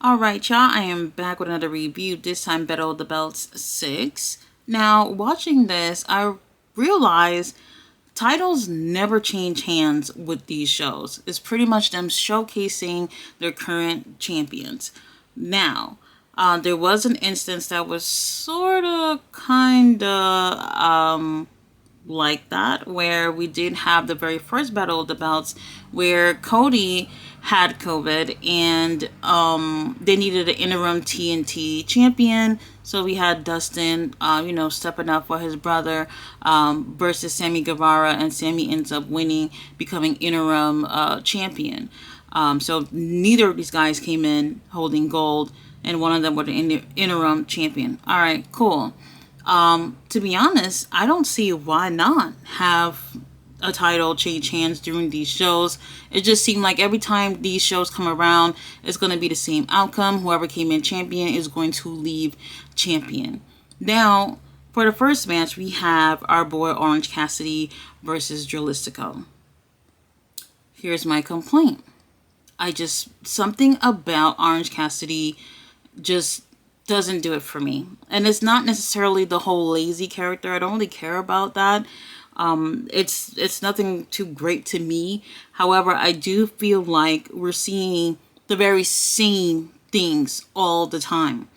Alright, y'all, I am back with another review, this time Battle of the Belts 6. Now, watching this, I realized titles never change hands with these shows. It's pretty much them showcasing their current champions. Now, there was an instance that was kinda, like that, where we did have the very first Battle of the Belts where Cody had COVID and they needed an interim TNT champion. So we had Dustin, stepping up for his brother versus Sammy Guevara, and Sammy ends up winning, becoming interim champion. So neither of these guys came in holding gold, and one of them was the interim champion. All right, cool. To be honest, I don't see why not have a title change hands during these shows. It just seemed like every time these shows come around, it's going to be the same outcome. Whoever came in champion is going to leave champion. Now, for the first match, we have our boy Orange Cassidy versus Dralistico. Here's my complaint. Something about Orange Cassidy just doesn't do it for me. And it's not necessarily the whole lazy character. I don't really care about that. It's nothing too great to me. However, I do feel like we're seeing the very same things all the time.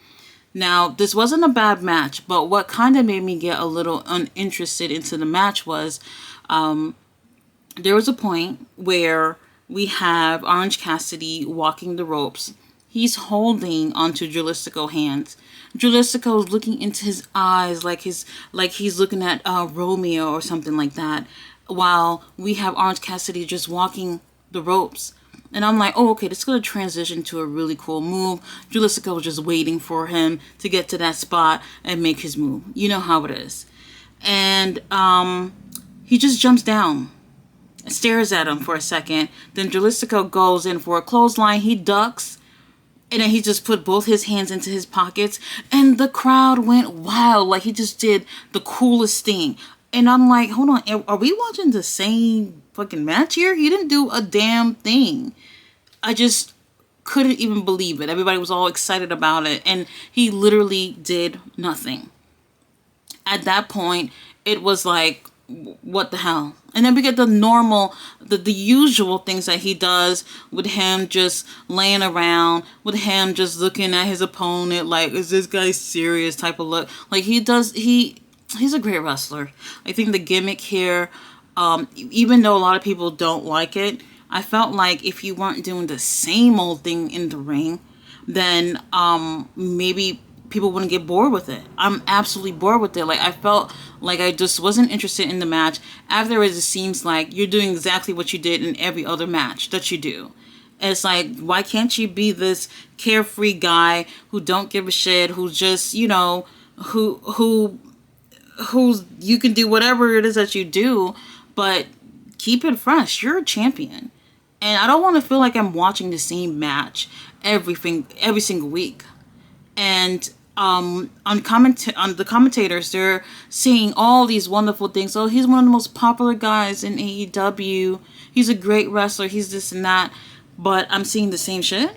Now, this wasn't a bad match, but what kind of made me get a little uninterested into the match was there was a point where we have Orange Cassidy walking the ropes. He's holding onto Dralistico's hands. Dralistico's looking into his eyes like he's looking at Romeo or something like that, while we have Orange Cassidy just walking the ropes. And I'm like, oh, okay, this is going to transition to a really cool move. Dralistico was just waiting for him to get to that spot and make his move. You know how it is. And he just jumps down, stares at him for a second. Then Dralistico goes in for a clothesline. He ducks. And then he just put both his hands into his pockets, and the crowd went wild. Like, he just did the coolest thing. And I'm like, hold on, are we watching the same fucking match here? He didn't do a damn thing. I just couldn't even believe it. Everybody was all excited about it, and he literally did nothing. At that point, it was like, what the hell? And then we get the normal, the usual things that he does, with him just laying around, with him just looking at his opponent like, is this guy serious type of look. Like, he's a great wrestler. I think the gimmick here, even though a lot of people don't like it, I felt like if you weren't doing the same old thing in the ring, then maybe people wouldn't get bored with it. I'm absolutely bored with it. Like, I felt like I just wasn't interested in the match. Afterwards, it seems like you're doing exactly what you did in every other match that you do. And it's like, why can't you be this carefree guy who don't give a shit, who's just, who's you can do whatever it is that you do, but keep it fresh. You're a champion. And I don't want to feel like I'm watching the same match every single week. And on the commentators, they're saying all these wonderful things. Oh, he's one of the most popular guys in AEW. He's a great wrestler. He's this and that. But I'm seeing the same shit,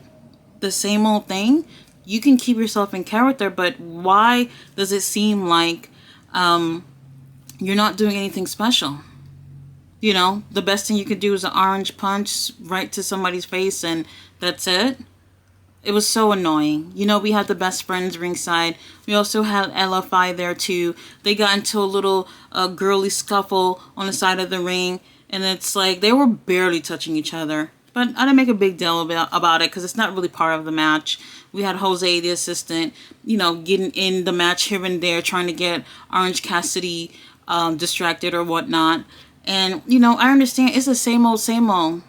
the same old thing. You can keep yourself in character, but why does it seem like you're not doing anything special? The best thing you could do is an orange punch right to somebody's face, and that's it. It was so annoying. We had the best friends ringside. We also had LFI there too. They got into a little girly scuffle on the side of the ring. And it's like they were barely touching each other. But I didn't make a big deal about it because it's not really part of the match. We had Jose, the assistant, getting in the match here and there, trying to get Orange Cassidy distracted or whatnot. And, I understand it's the same old, same old.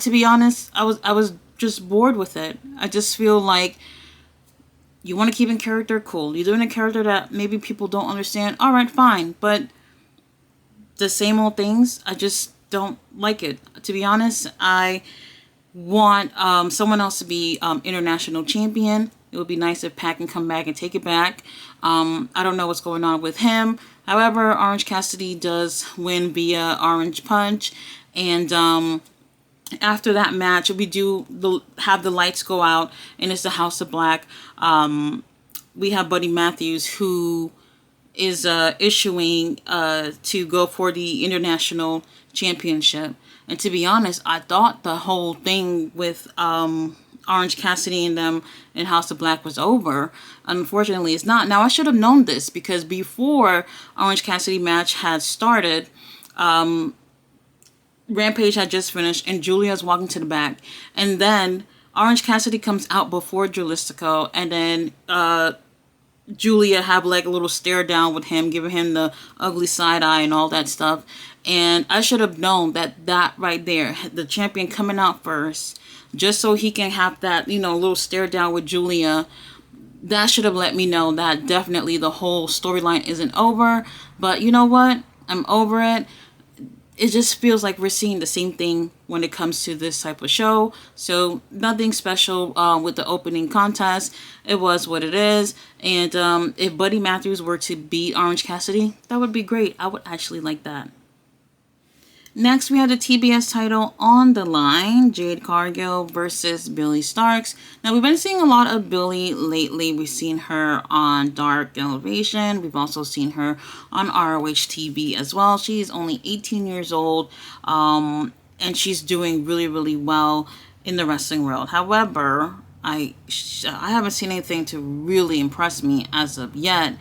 To be honest, I was just bored with it. I just feel like you want to keep in character, cool. You're doing a character that maybe people don't understand, all right, fine. But the same old things, I just don't like it. To be honest, I want someone else to be international champion. It would be nice if Pac can come back and take it back. I don't know what's going on with him. However, Orange Cassidy does win via Orange Punch, and After that match, we do have the lights go out, and it's the House of Black. We have Buddy Matthews, who is issuing to go for the international championship. And to be honest, I thought the whole thing with Orange Cassidy and them in House of Black was over. Unfortunately, it's not. Now, I should have known this, because before Orange Cassidy match had started, Rampage had just finished, and Julia's walking to the back. And then Orange Cassidy comes out before Julistico, and then Julia have like a little stare down with him, giving him the ugly side eye and all that stuff. And I should have known that right there, the champion coming out first, just so he can have that, little stare down with Julia, that should have let me know that definitely the whole storyline isn't over. But you know what? I'm over it. It just feels like we're seeing the same thing when it comes to this type of show. So nothing special with the opening contest. It was what it is. And if Buddy Matthews were to beat Orange Cassidy, that would be great. I would actually like that. Next, we have the TBS title on the line, Jade Cargill versus Billie Starkz. Now, we've been seeing a lot of Billie lately. We've seen her on Dark Elevation. We've also seen her on ROH TV as well. She's only 18 years old, and she's doing really, really well in the wrestling world. However, I haven't seen anything to really impress me as of yet.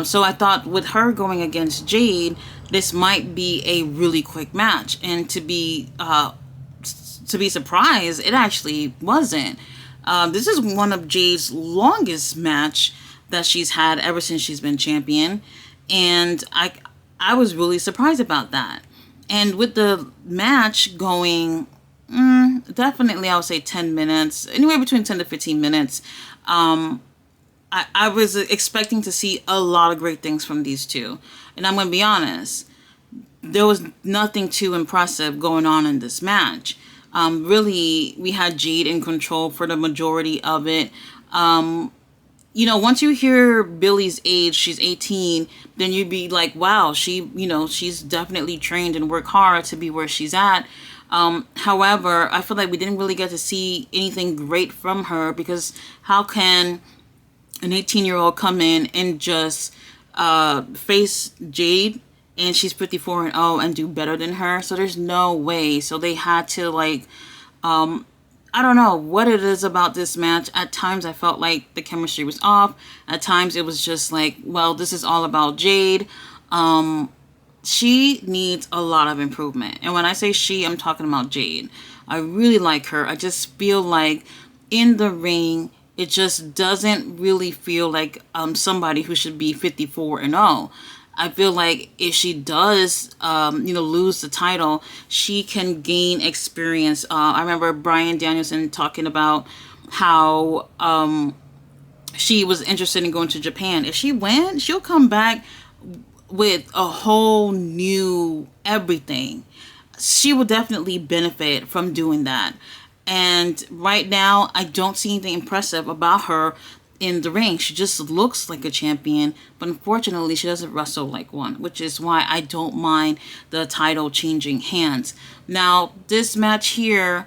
So I thought with her going against Jade, this might be a really quick match. And to be surprised, it actually wasn't. This is one of Jade's longest match that she's had ever since she's been champion. And I was really surprised about that. And with the match going, definitely I would say 10 minutes, anywhere between 10 to 15 minutes, I was expecting to see a lot of great things from these two. And I'm going to be honest, there was nothing too impressive going on in this match. Really, we had Jade in control for the majority of it. Once you hear Billie's age, she's 18, then you'd be like, wow, she's definitely trained and worked hard to be where she's at. However, I feel like we didn't really get to see anything great from her, because how can an 18-year-old come in and just face Jade, and she's 54-0 and do better than her? So there's no way. So they had to I don't know what it is about this match. At times I felt like the chemistry was off. At times it was just like, well, this is all about Jade. She needs a lot of improvement. And when I say she, I'm talking about Jade. I really like her. I just feel like in the ring, it just doesn't really feel like somebody who should be 54-0. I feel like if she does, lose the title, she can gain experience. I remember Bryan Danielson talking about how she was interested in going to Japan. If she went, she'll come back with a whole new everything. She will definitely benefit from doing that. And right now, I don't see anything impressive about her in the ring. She just looks like a champion, but unfortunately, she doesn't wrestle like one, which is why I don't mind the title changing hands. Now, this match here,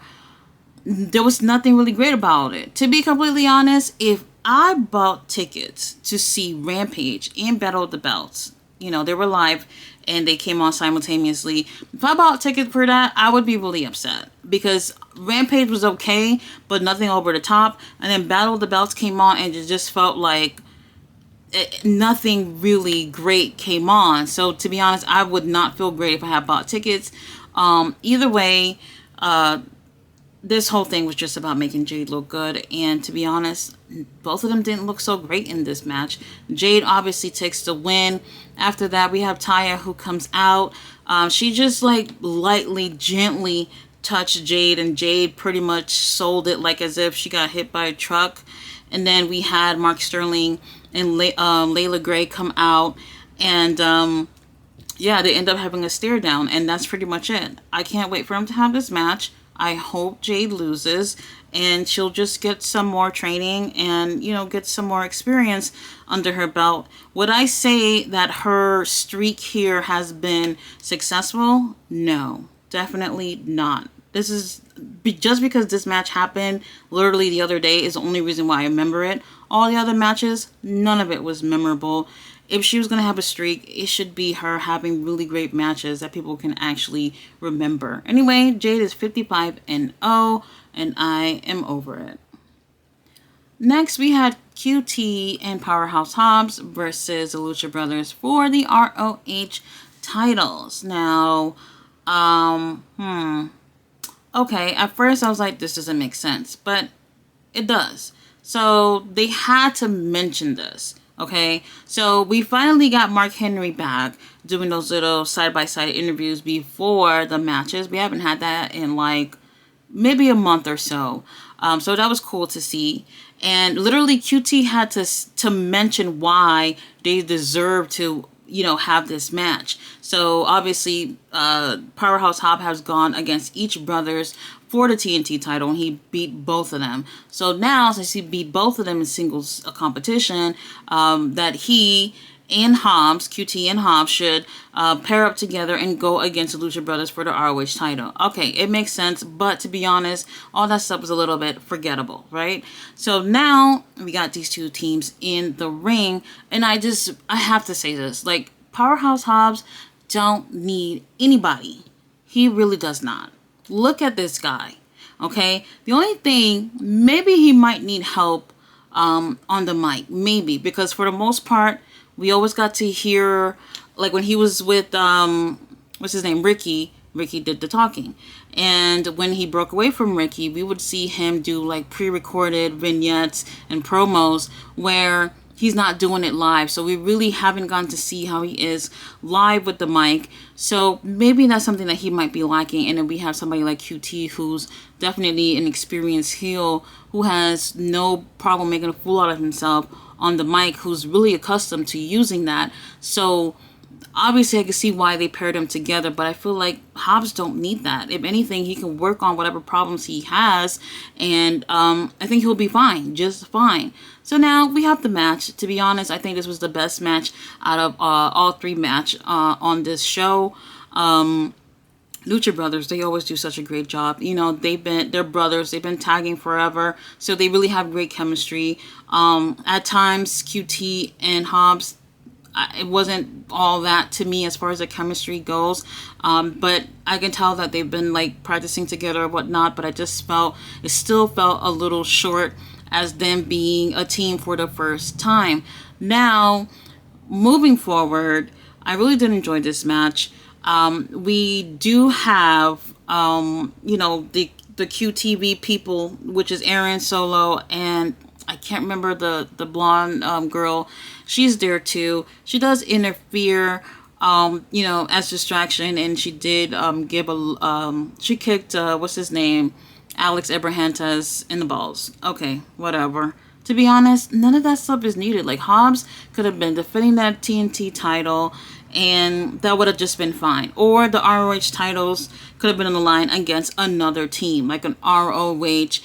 there was nothing really great about it. To be completely honest, if I bought tickets to see Rampage and Battle of the Belts, they were live and they came on simultaneously. If I bought tickets for that, I would be really upset, because Rampage was okay, but nothing over the top. And then Battle of the Belts came on and it just felt like nothing really great came on. So to be honest, I would not feel great if I had bought tickets. Either way, this whole thing was just about making Jade look good. And to be honest, both of them didn't look so great in this match. Jade obviously takes the win. After that, we have Taya, who comes out. She just lightly, gently touched Jade, and Jade pretty much sold it like as if she got hit by a truck. And then we had Mark Sterling and Layla Gray come out, and they end up having a stare down, and that's pretty much it. I can't wait for them to have this match. I hope Jade loses and she'll just get some more training and, get some more experience under her belt. Would I say that her streak here has been successful? No, definitely not. This is just because this match happened literally the other day is the only reason why I remember it. All the other matches, none of it was memorable. If she was going to have a streak, it should be her having really great matches that people can actually remember. Anyway, Jade is 55-0, and I am over it. Next, we had QT and Powerhouse Hobbs versus the Lucha Brothers for the ROH titles. Now, okay, at first I was like, this doesn't make sense, but it does. So they had to mention this, okay? So we finally got Mark Henry back doing those little side-by-side interviews before the matches. We haven't had that in like maybe a month or so. So that was cool to see. And literally QT had to mention why they deserve to, have this match. So obviously, Powerhouse Hobb has gone against each brothers for the TNT title, and he beat both of them. So now, since he beat both of them in singles competition, that he and Hobbs, QT and Hobbs, should pair up together and go against the Lucha Brothers for the ROH title. Okay, it makes sense, but to be honest, all that stuff was a little bit forgettable, right? So now we got these two teams in the ring, and I have to say this, like, Powerhouse Hobbs don't need anybody. He really does not. Look at this guy, okay? The only thing, maybe he might need help on the mic, maybe, because for the most part, we always got to hear, like when he was with, what's his name, Ricky did the talking. And when he broke away from Ricky, we would see him do like pre-recorded vignettes and promos where he's not doing it live. So we really haven't gotten to see how he is live with the mic. So maybe that's something that he might be lacking. And then we have somebody like QT, who's definitely an experienced heel who has no problem making a fool out of himself on the mic, who's really accustomed to using that. So obviously I can see why they paired them together, but I feel like Hobbs don't need that. If anything, he can work on whatever problems he has, and I think he'll be fine, just fine. So now we have the match. To be honest, I think this was the best match out of all three match on this show. Lucha Brothers, they always do such a great job. They're brothers. They've been tagging forever, so they really have great chemistry. At times, QT and Hobbs, it wasn't all that to me as far as the chemistry goes, but I can tell that they've been like practicing together or whatnot. But I just still felt a little short as them being a team for the first time. Now, moving forward, I really did enjoy this match. We do have, the QTV people, which is Aaron Solo, and I can't remember the blonde girl. She's there too. She does interfere, as distraction, and she did she kicked, what's his name? Alex Abrahantes in the balls. Okay, whatever. To be honest, none of that stuff is needed. Like, Hobbs could have been defending that TNT title, and that would have just been fine. Or the ROH titles could have been on the line against another team, like an ROH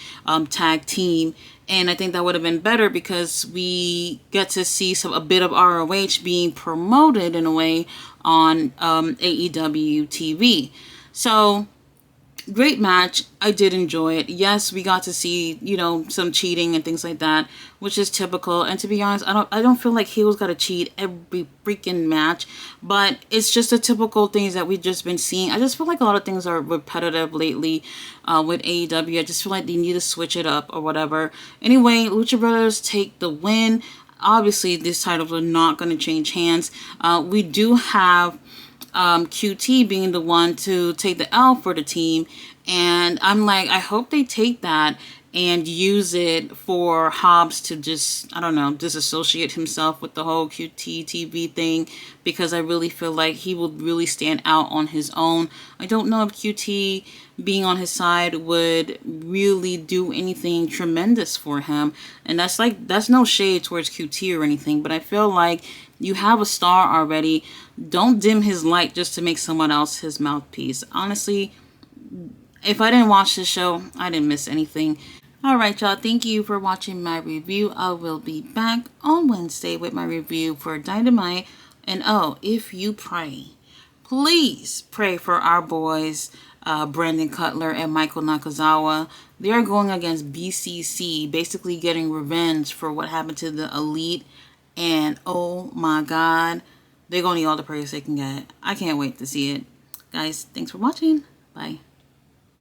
tag team. And I think that would have been better because we get to see a bit of ROH being promoted in a way on AEW TV. So, great match. I did enjoy it. Yes, we got to see, some cheating and things like that, which is typical. And to be honest, I don't feel like heels got to cheat every freaking match, but it's just the typical things that we've just been seeing. I just feel like a lot of things are repetitive lately with AEW. I just feel like they need to switch it up or whatever. Anyway, Lucha Brothers take the win. Obviously, these titles are not going to change hands. We do have QT being the one to take the L for the team, and I'm like, I hope they take that and use it for Hobbs to just, I don't know, disassociate himself with the whole QT TV thing, because I really feel like he will really stand out on his own. I don't know if QT being on his side would really do anything tremendous for him, and that's no shade towards QT or anything, but I feel like you have a star already. Don't dim his light just to make someone else his mouthpiece. Honestly, if I didn't watch this show, I didn't miss anything. Alright, y'all. Thank you for watching my review. I will be back on Wednesday with my review for Dynamite. And if you pray, please pray for our boys Brandon Cutler and Michael Nakazawa. They are going against BCC, basically getting revenge for what happened to the Elite. And oh my God, they're going to need all the praise they can get. I can't wait to see it. Guys, thanks for watching. Bye.